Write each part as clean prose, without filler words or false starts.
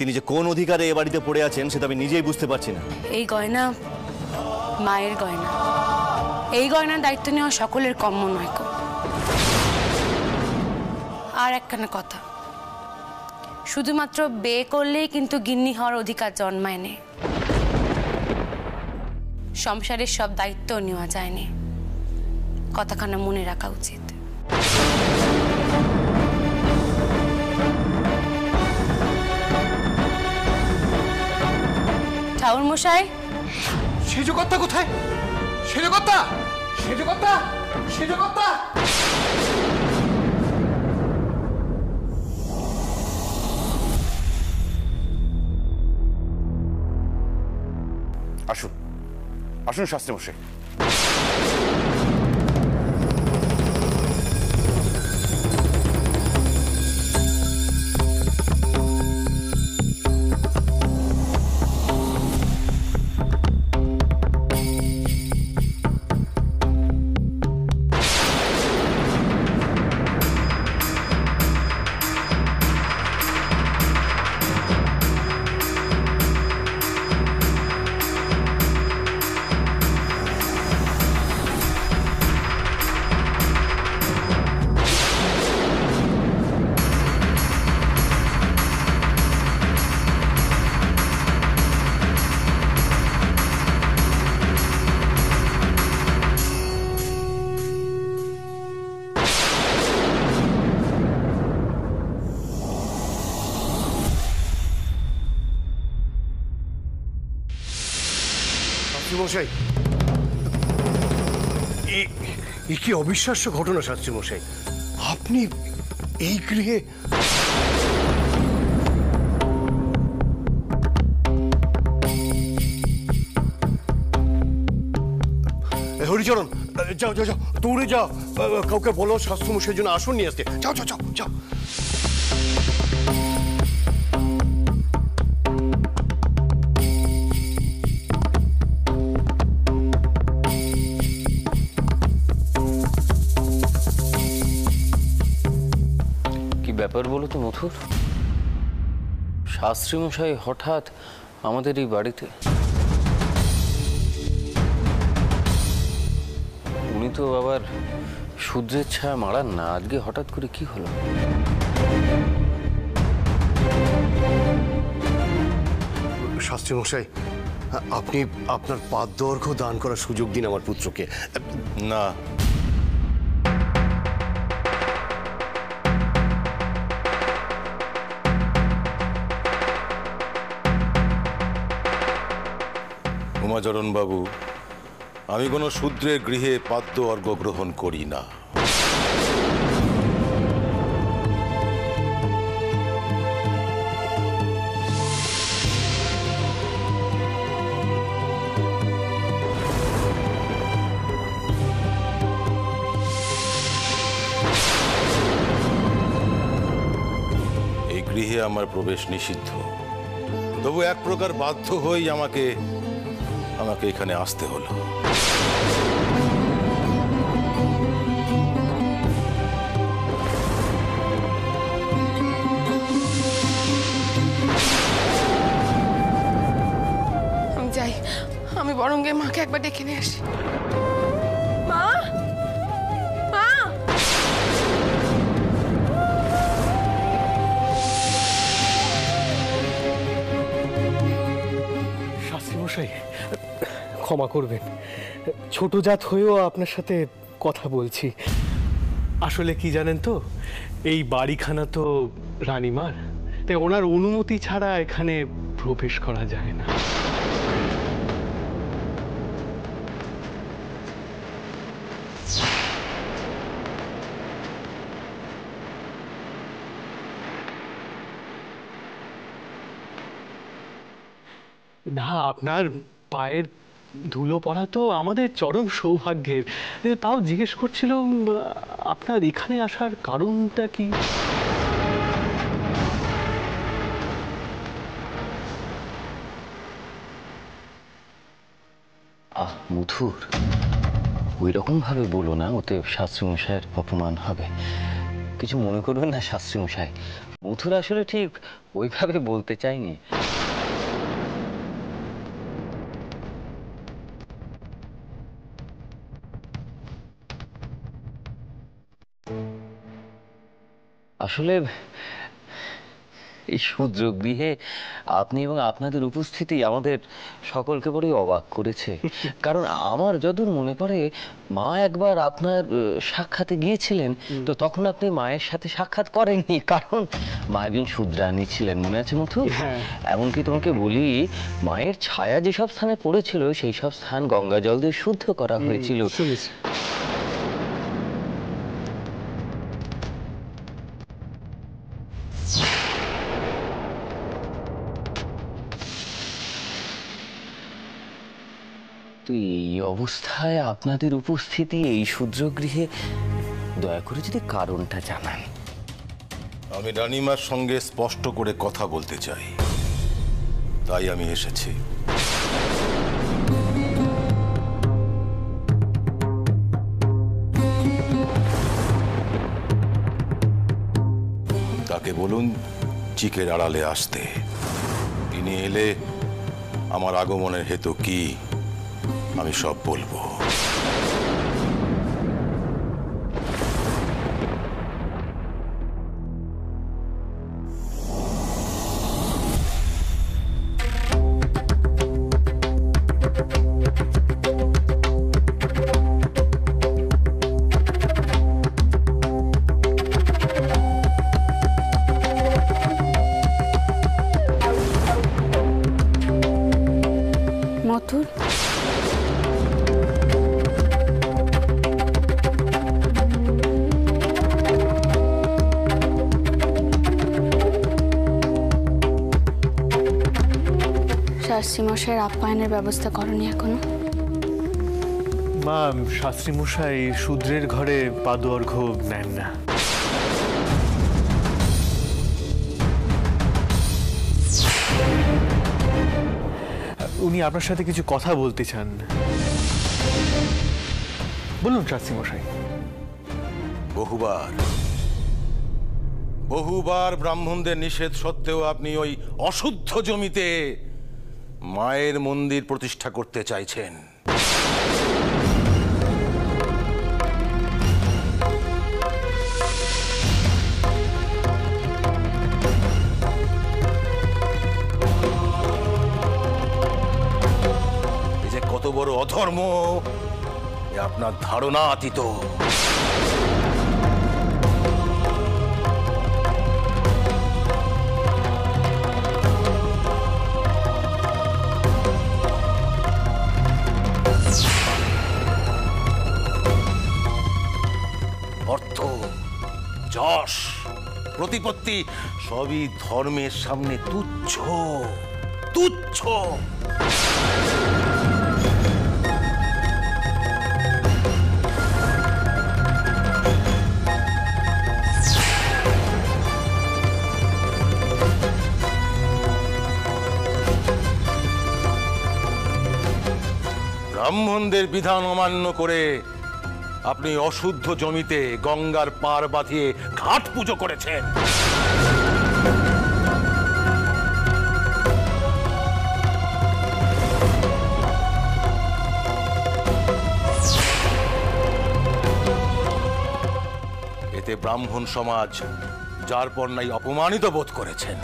তিনি যে কোন অধিকারে এ বাড়িতে পড়ে আছেন সেটা আমি নিজেই বুঝতে পারছি না। এই গয়না মায়ের গয়না, এই গয়নার দায়িত্ব নেওয়া সকলের কম্য নয়। আর একখানা কথা, শুধুমাত্র বিয়ে করলেই কিন্তু গিন্নি হওয়ার অধিকার জন্মায় নে। সংসারের সব দায়িত্ব নেওয়া যায়নি, কথাখানা মনে রাখা উচিত। ঠাকুর মশাই, সেজকর্তা কোথায়? সেজকর্তা, সেজকর্তা, সেজকর্তা! আসুন আসুন শাস্ত্রী মশাই। মশাই, এ কি অবিশ্বাস্য ঘটনা শাস্ত্রী মশাই! আপনি এই গৃহে? হরিচরণ, যাও যাও যাও, দৌড়ে যাও, কাউকে বলো শাস্ত্রী মশাইয়ের জন্য আসন নিয়ে আসতে। যাও যাও যাও যাও। ব্যাপার বলো তো মথুর, শাস্ত্রী মশাই হঠাৎ আমাদের এই বাড়িতে? উনি তো আবার শূদ্রের ছায়া মারান না, আজকে হঠাৎ করে কি হলো? শাস্ত্রী মশাই, আপনি আপনার পাদদৈর্ঘ্য দান করার সুযোগ দিন আমার পুত্রকে। না, উমাচরণ বাবু, আমি কোনো শূদ্রের গৃহে পাদ্য অর্ঘ্য গ্রহণ করি না। এই গৃহে আমার প্রবেশ নিষিদ্ধ, তবু এক প্রকার বাধ্য হয়েই আমাকে এখানে আসতে হলো। আমি যাই, আমি বরং গিয়ে মাকে একবার ডেকে নিয়ে আসি। মা, মা! শাস্ত্রী মশাই, ক্ষমা করবেন, ছোট জাত হয়েও আপনার সাথে কথা বলছি। আসলে কি জানেন তো, এই বাড়িখানা তো রানীমার, তাই ওনার অনুমতি ছাড়া এখানে প্রবেশ করা যায় না। না, আপনার পায়ের ধুলো পড়া তো আমাদের চরম সৌভাগ্যের। তাও জিজ্ঞেস করছিলাম, আপনার এখানে আসার কারণটা কি? মথুর, ওই রকম ভাবে বলো না, ওতে শাস্ত্রী মশাইয়ের অপমান হবে। কিছু মনে করবেন না শাস্ত্রী মশাই, মথুরা আসলে ঠিক ওইভাবে বলতে চাইনি। আসলে এই শূদ্র গৃহে আপনি এবং আপনাদের উপস্থিতি আমাদের সকলকে বড়ই অবাক করেছে। কারণ আমার যতদূর মনে পড়ে মা একবার আপনার সাক্ষাতে গিয়েছিলেন, তো তখন আপনি মায়ের সাথে সাক্ষাৎ করেননি, কারণ মা একজন শূদ্রাণী ছিলেন, মনে আছে মথু? এমনকি তোমাকে বলি, মায়ের ছায়া যেসব স্থানে পড়েছিল সেই সব স্থান গঙ্গা জল দিয়ে শুদ্ধ করা হয়েছিল। তো এই অবস্থায় আপনাদের উপস্থিতি এই শূদ্রগৃহে, দয়া করে যদি কারণটা জানান। আমি রানীমার সঙ্গে স্পষ্ট করে কথা বলতে চাই, তাই আমি এসেছি। তাকে বলুন চিকের আড়ালে আসতে। তিনি এলে আমার আগমনের হেতু কি আমি সব বলবো। মথুর, শাস্ত্রী মশাইয়ের আপ্যায়নের ব্যবস্থা করনি এখনো? মা, শাস্ত্রী মশাই শূদ্রের ঘরে পাদুর্ঘ নেন না। উনি আপনার সাথে কিছু কথা বলতে চান। বলুন শাস্ত্রী মশাই। বহুবার ব্রাহ্মণদের নিষেধ সত্ত্বেও আপনি ওই অশুদ্ধ জমিতে মায়ের মন্দির প্রতিষ্ঠা করতে চাইছেন। এই যে কত বড় অধর্ম, এ আপনার ধারণা অতীত। অর্থ, যশ, প্রতিপত্তি সবই ধর্মের সামনে তুচ্ছ, তুচ্ছ। ব্রাহ্মণদের বিধান অমান্য করে আপনি অশুদ্ধ জমিতে গঙ্গার পার বাঁধিয়ে ঘাট পুজো করেছেন। এতে ব্রাহ্মণ সমাজ যার পর নাই অপমানিত বোধ করেছেন।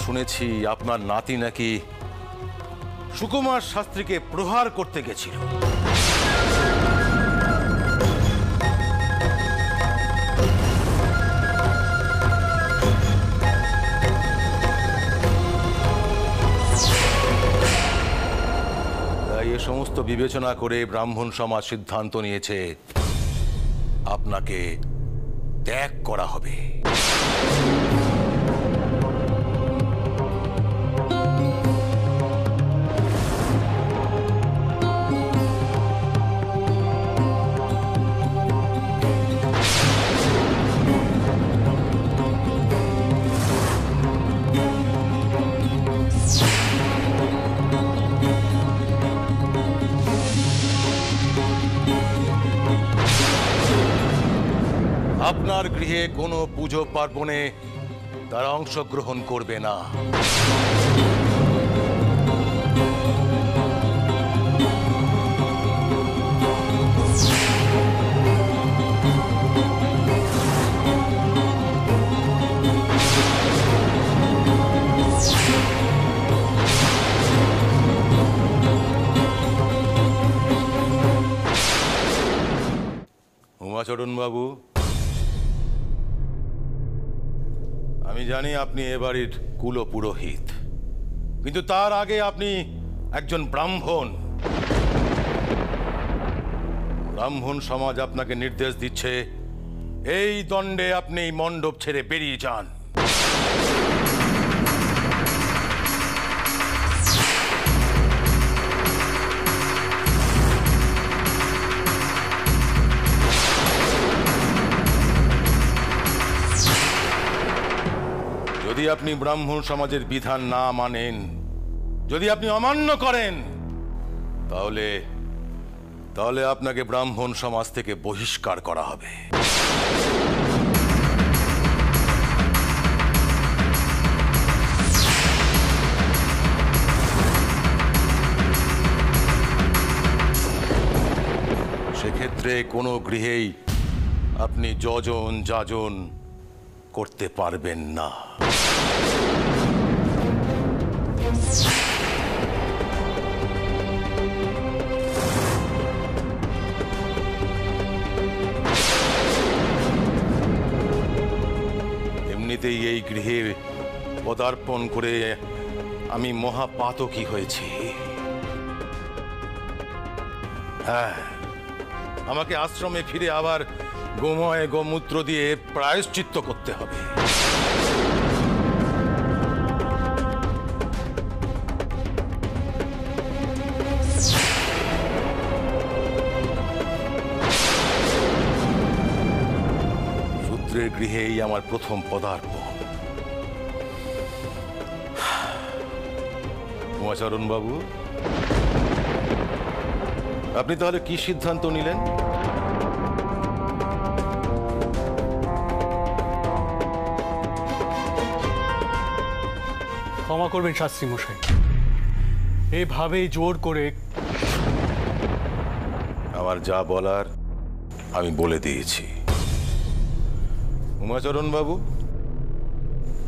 শুনেছি আপনার নাতি নাকি সুকুমার শাস্ত্রীকে প্রহার করতে গেছিল। তাই এ সমস্ত বিবেচনা করে ব্রাহ্মণ সমাজ সিদ্ধান্ত নিয়েছে আপনাকে ত্যাগ করা হবে। আপনার গৃহে কোনো পুজো পার্বণে তারা অংশগ্রহণ করবে না। উমাচরণ বাবু, আমি জানি আপনি এ বাড়ির কুলপুরোহিত, কিন্তু তার আগে আপনি একজন ব্রাহ্মণ। ব্রাহ্মণ সমাজ আপনাকে নির্দেশ দিচ্ছে এই দণ্ডে আপনি মণ্ডপ ছেড়ে বেরিয়ে যান। যদি আপনি ব্রাহ্মণ সমাজের বিধান না মানেন, যদি আপনি অমান্য করেন, তাহলে আপনাকে ব্রাহ্মণ সমাজ থেকে বহিষ্কার করা হবে। সেক্ষেত্রে কোনো গৃহেই আপনি যজন যাজন করতে পারবেন না। এমনিতেই এই গৃহে পদার্পণ করে আমি মহাপাতকী হয়েছি। হ্যাঁ, আমাকে আশ্রমে ফিরে আবার গোময় গোমূত্র দিয়ে প্রায়শ্চিত্ত করতে হবে। শূদ্রের গৃহেই আমার প্রথম পদার্পণ। উমাচরণ বাবু, আপনি তাহলে কি সিদ্ধান্ত নিলেন? ক্ষমা করবেন শাস্ত্রী মশাই, এভাবে জোর করে। আমার যা বলার আমি বলে দিয়েছি। উমাচরণ বাবু,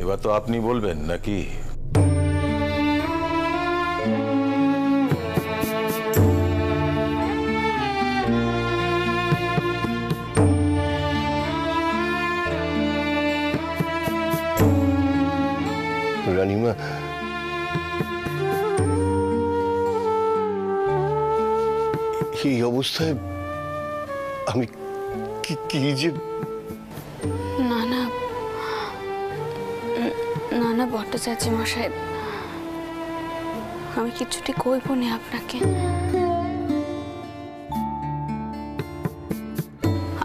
এবার তো আপনি বলবেন নাকি? রানীমা, এই অবস্থায় আমি কি যে। না না না না ভট্টাচার্য মশাই, আমি কিছুটি কইব না আপনাকে।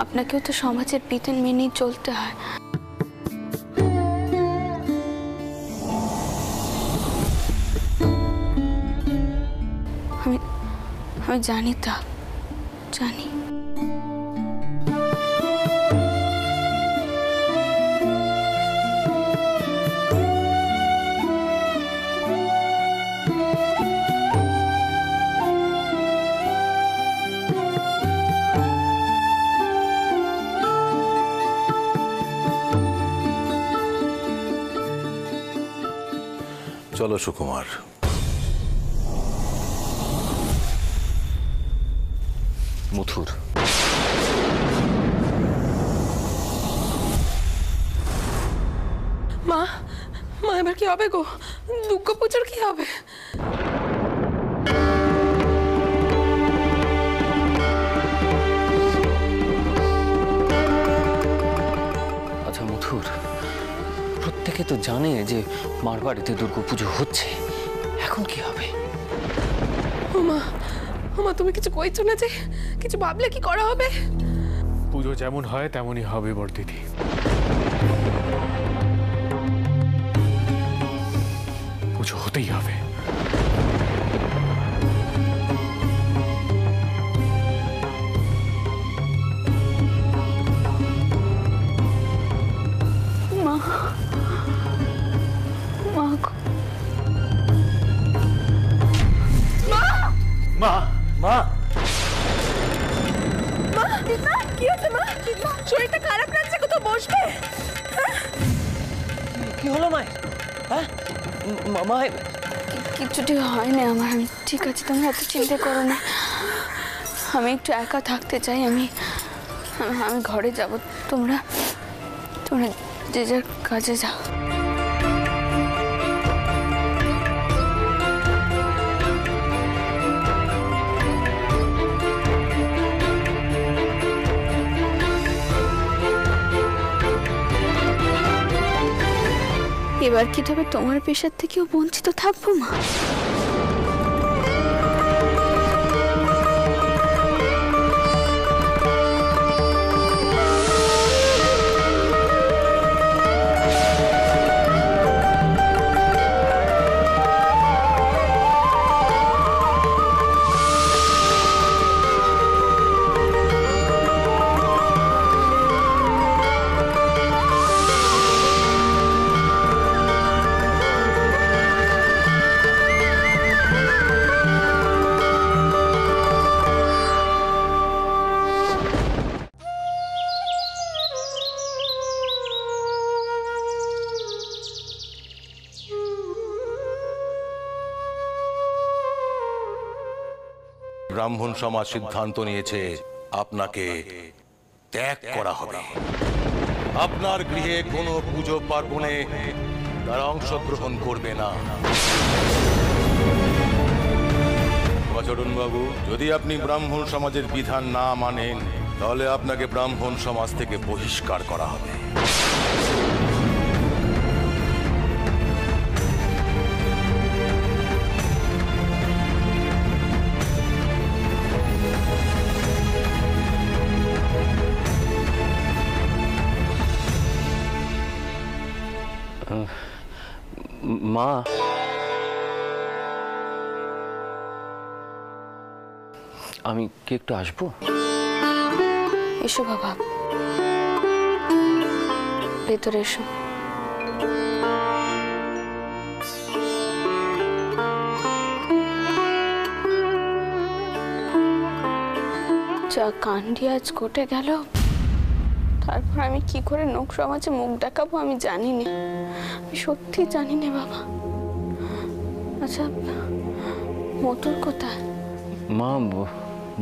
আপনাকেও তো সমাজের বিধান মেনেই চলতে হয়। আমি জানি, তা জানি। চলো সুকুমার। মথুর, মা, মা এবার কি হবে গো? দুর্গা পুজোর কি হবে? আচ্ছা মথুর, প্রত্যেকে তো জানে যে মার বাড়িতে দুর্গা পুজো হচ্ছে, এখন কি হবে? ওমা, ওমা, তুমি কিছু কইছো না যে? কিছু ভাবলে কি করা হবে? পুজো যেমন হয় তেমনই হবে বড়দিদি। পুজো হতেই হবে। বসবে? কি হলো মায়ের? হ্যাঁ মায়ের কিছুটি হয়নি আমার, আমি ঠিক আছে, তোমরা এত চিন্তা করো না। আমি একটু একা থাকতে চাই, আমি ঘরে যাব। তোমরা যে যার কাজে যাও। এবার কি তবে তোমার পেশার থেকেও বঞ্চিত থাকবো মা? ব্রাহ্মণ সমাজ সিদ্ধান্ত নিয়েছে আপনাকে ত্যাগ করা হবে। আপনার গৃহে কোনো পুজো পার্বণে তারা অংশগ্রহণ করবে না। চরণ বাবু, যদি আপনি ব্রাহ্মণ সমাজের বিধান না মানেন তাহলে আপনাকে ব্রাহ্মণ সমাজ থেকে বহিষ্কার করা হবে। মা, আমি কি একটু আসবো? এসো বাবা, ভেতরে এসো। যা কাণ্ডি আজ ঘটে গেল, তারপর আমি কি করে লোক সমাজে মুখ দেখাবো আমি জানি না, আমি সত্যি জানি না বাবা। আচ্ছা, মথুর কোথায়? মা,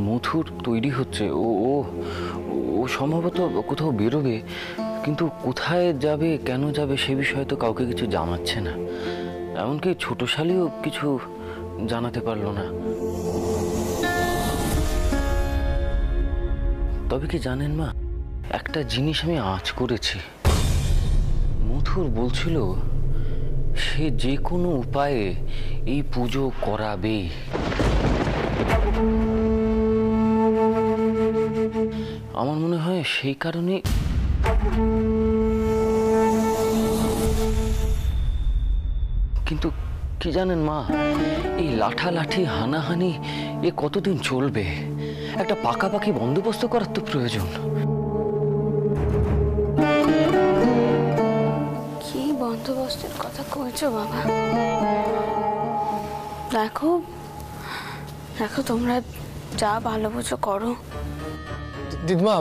মথুর তৈরি হচ্ছে, ও ও ও সম্ভবত কোথাও বেরোবে, কিন্তু কোথায় যাবে কেন যাবে সে বিষয়ে তো কাউকে কিছু জানাচ্ছে না। এমনকি ছোট শালিও কিছু জানাতে পারলো না। তবে কি জানেন মা, একটা জিনিস আমি আঁচ করেছি। মথুর বলছিল সে যে কোনো উপায়ে এই পুজো করাবে। আমার মনে হয় সেই কারণে কিন্তু কি জানেন মা, এই লাঠালাঠি হানাহানি এ কতদিন চলবে? একটা পাকাপাকি বন্দোবস্ত করার তো প্রয়োজন। কি বন্দোবস্তের কথা কইছো বাবা? দেখো দেখো, তোমরা যা ভালো বুঝো করো। দিদমা,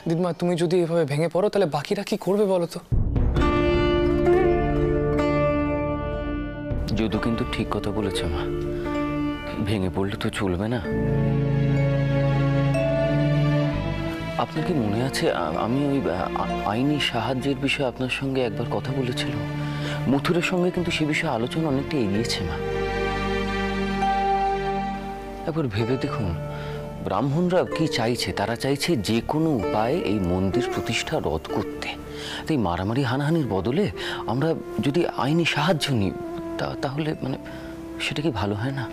দিদমা তুমি যদি এভাবে ভেঙে পড়ো তাহলে বাকিরা কি করবে বলো তো? যদু কিন্তু ঠিক কথা বলেছে মা, ভেঙে পড়লে তো চলবে না। আপনার কি মনে আছে আমি ওই আইনি সাহায্যের বিষয়ে আপনার সঙ্গে একবার কথা বলেছিলাম? মথুরের সঙ্গে কিন্তু সে বিষয়ে আলোচনা অনেকটা এগিয়েছে মা। একবার ভেবে দেখুন, ব্রাহ্মণরা কি চাইছে? তারা চাইছে যে কোনো উপায়ে এই মন্দির প্রতিষ্ঠা রদ করতে। তাই মারামারি হানাহানির বদলে আমরা যদি আইনি সাহায্য নিই তাহলে মানে সেটা কি ভালো হয় না?